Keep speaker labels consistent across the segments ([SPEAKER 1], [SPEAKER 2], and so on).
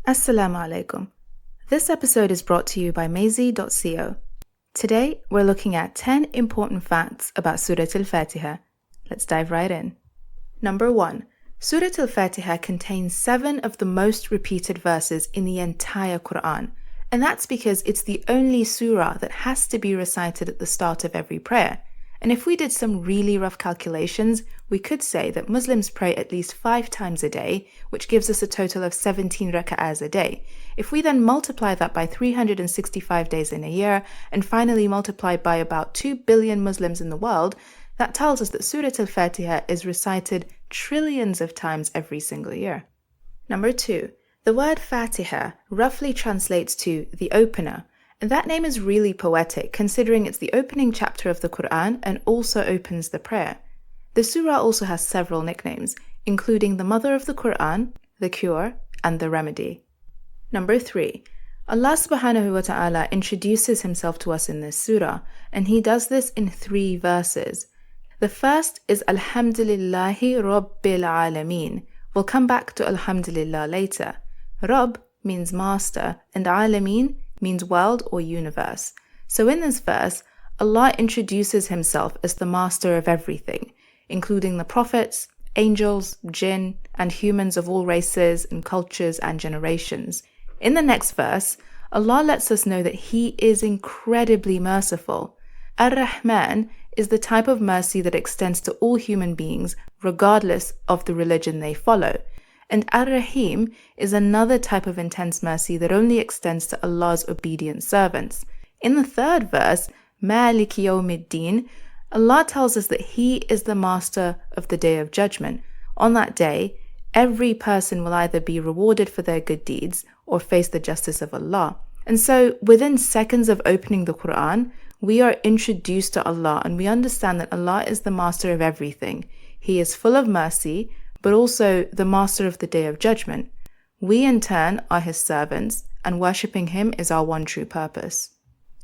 [SPEAKER 1] Assalamu alaikum. This episode is brought to you by MAISEE.co. Today, we're looking at 10 important facts about Surah Al Fatihah. Let's dive right in. Number 1. Surah Al Fatihah contains 7 of the most repeated verses in the entire Qur'an, and that's because it's the only surah that has to be recited at the start of every prayer. And if we did some really rough calculations, we could say that Muslims pray at least 5 times a day, which gives us a total of 17 rak'ahs a day. If we then multiply that by 365 days in a year, and finally multiply by about 2 billion Muslims in the world, that tells us that Surah Al Fatihah is recited trillions of times every single year. Number 2. The word Fatihah roughly translates to the opener. And that name is really poetic, considering it's the opening chapter of the Qur'an and also opens the prayer. The surah also has several nicknames, including the mother of the Qur'an, the cure, and the remedy. Number 3. Allah subhanahu wa ta'ala introduces himself to us in this surah, and he does this in 3 verses. The first is AlHamdulillahi Rabbil Alameen. We'll come back to Alhamdulillah later. Rabb means master, and Alameen means world or universe. So in this verse, Allah introduces himself as the master of everything, including the prophets, angels, jinn, and humans of all races and cultures and generations. In the next verse, Allah lets us know that He is incredibly merciful. Ar-Rahman is the type of mercy that extends to all human beings, regardless of the religion they follow. And Ar-Rahim is another type of intense mercy that only extends to Allah's obedient servants. In the third verse, Maliki Yawmiddin, Allah tells us that He is the master of the Day of Judgment. On that day, every person will either be rewarded for their good deeds or face the justice of Allah. And so, within seconds of opening the Qur'an, we are introduced to Allah and we understand that Allah is the master of everything. He is full of mercy, but also the master of the Day of Judgment. We in turn are His servants, and worshipping Him is our one true purpose.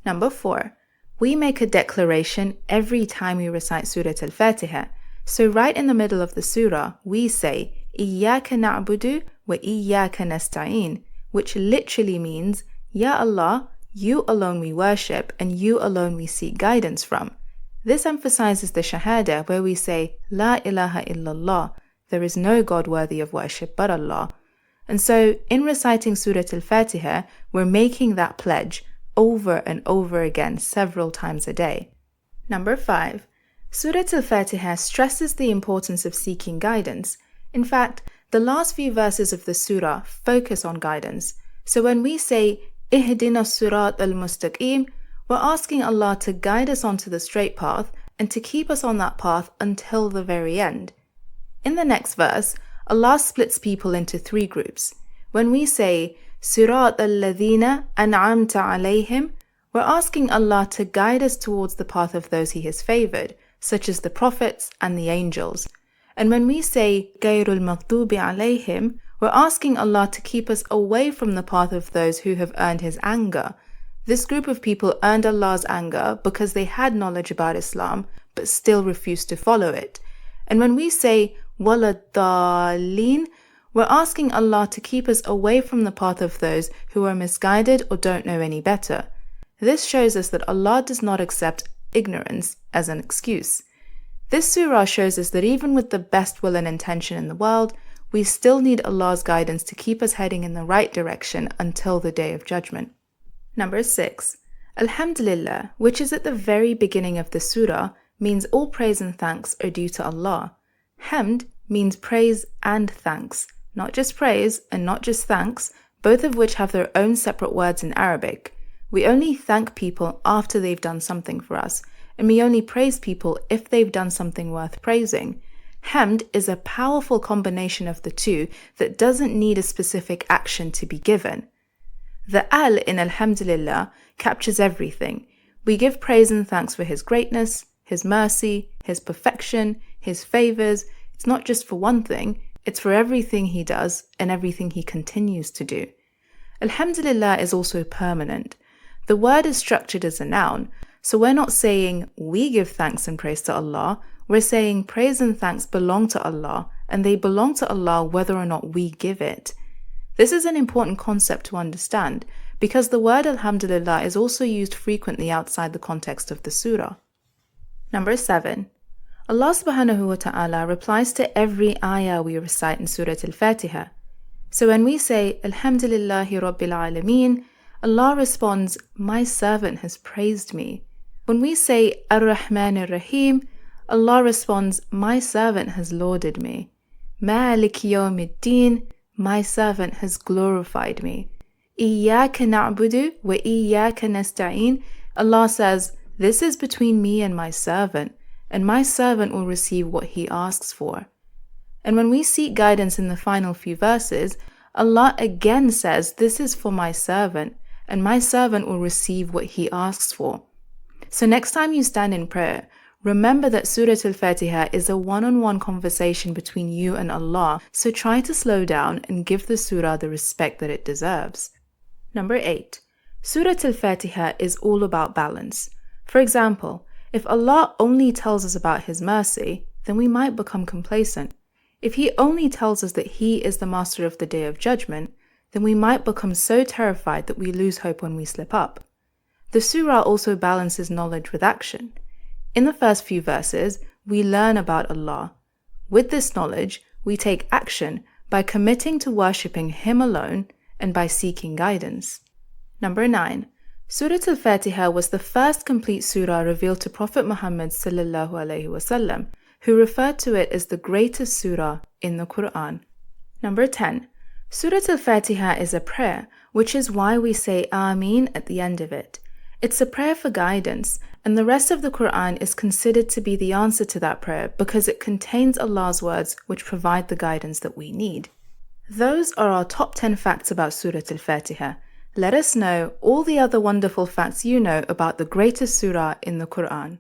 [SPEAKER 1] Number 4. We make a declaration every time we recite Surah Al Fatihah. So right in the middle of the surah, we say, Iyaka na'budu wa iyaka nasta'in, which literally means, Ya Allah, You alone we worship, and You alone we seek guidance from. This emphasizes the Shahada, where we say, La ilaha illallah, there is no God worthy of worship but Allah. And so, in reciting Surah Al Fatihah, we're making that pledge over and over again several times a day. Number 5. Surah Al Fatihah stresses the importance of seeking guidance. In fact, the last few verses of the surah focus on guidance. So when we say, Ihdina Surat al-Mustaqim, we're asking Allah to guide us onto the straight path and to keep us on that path until the very end. In the next verse, Allah splits people into 3 groups. When we say, Surat al-Ladhina an'amta alayhim, we're asking Allah to guide us towards the path of those He has favored, such as the prophets and the angels. And when we say, Gayrul maghdubi alayhim, we're asking Allah to keep us away from the path of those who have earned His anger. This group of people earned Allah's anger because they had knowledge about Islam, but still refused to follow it. And when we say, Waladdaleen, we're asking Allah to keep us away from the path of those who are misguided or don't know any better. This shows us that Allah does not accept ignorance as an excuse. This surah shows us that even with the best will and intention in the world, we still need Allah's guidance to keep us heading in the right direction until the Day of Judgment. Number 6. AlHamdulillah, which is at the very beginning of the surah, means all praise and thanks are due to Allah. Hamd means praise and thanks, not just praise and not just thanks, both of which have their own separate words in Arabic. We only thank people after they've done something for us, and we only praise people if they've done something worth praising. Hamd is a powerful combination of the two that doesn't need a specific action to be given. The al in AlHamdulillah captures everything. We give praise and thanks for His greatness, His mercy, His perfection, His favors. It's not just for one thing, it's for everything He does and everything He continues to do. AlHamdulillah is also permanent. The word is structured as a noun, so we're not saying we give thanks and praise to Allah, we're saying praise and thanks belong to Allah, and they belong to Allah whether or not we give it. This is an important concept to understand because the word AlHamdulillah is also used frequently outside the context of the surah. Number 7. Allah subhanahu wa ta'ala replies to every ayah we recite in Surah Al Fatihah. So when we say Alhamdulillahi Rabbil Alameen, Allah responds, my servant has praised me. When we say Ar-Rahman Ar-Rahim, Allah responds, my servant has lauded me. Malik Yawmiddin, my servant has glorified me. Iyyaka na'budu wa iyyaka nasta'in, Allah says, this is between me and my servant will receive what he asks for. And when we seek guidance in the final few verses, Allah again says, this is for my servant will receive what he asks for. So next time you stand in prayer, remember that Surah Al Fatihah is a one-on-one conversation between you and Allah, so try to slow down and give the surah the respect that it deserves. Number 8. Surah Al Fatihah is all about balance. For example, if Allah only tells us about His mercy, then we might become complacent. If He only tells us that He is the master of the Day of Judgment, then we might become so terrified that we lose hope when we slip up. The surah also balances knowledge with action. In the first few verses, we learn about Allah. With this knowledge, we take action by committing to worshipping Him alone and by seeking guidance. Number 9. Surah Al Fatihah was the first complete surah revealed to Prophet Muhammad sallallahu alaihi wasallam, who referred to it as the greatest surah in the Qur'an. Number 10. Surah Al Fatihah is a prayer, which is why we say Ameen at the end of it. It's a prayer for guidance, and the rest of the Qur'an is considered to be the answer to that prayer because it contains Allah's words which provide the guidance that we need. Those are our top 10 facts about Surah Al Fatihah. Let us know all the other wonderful facts you know about the greatest surah in the Qur'an.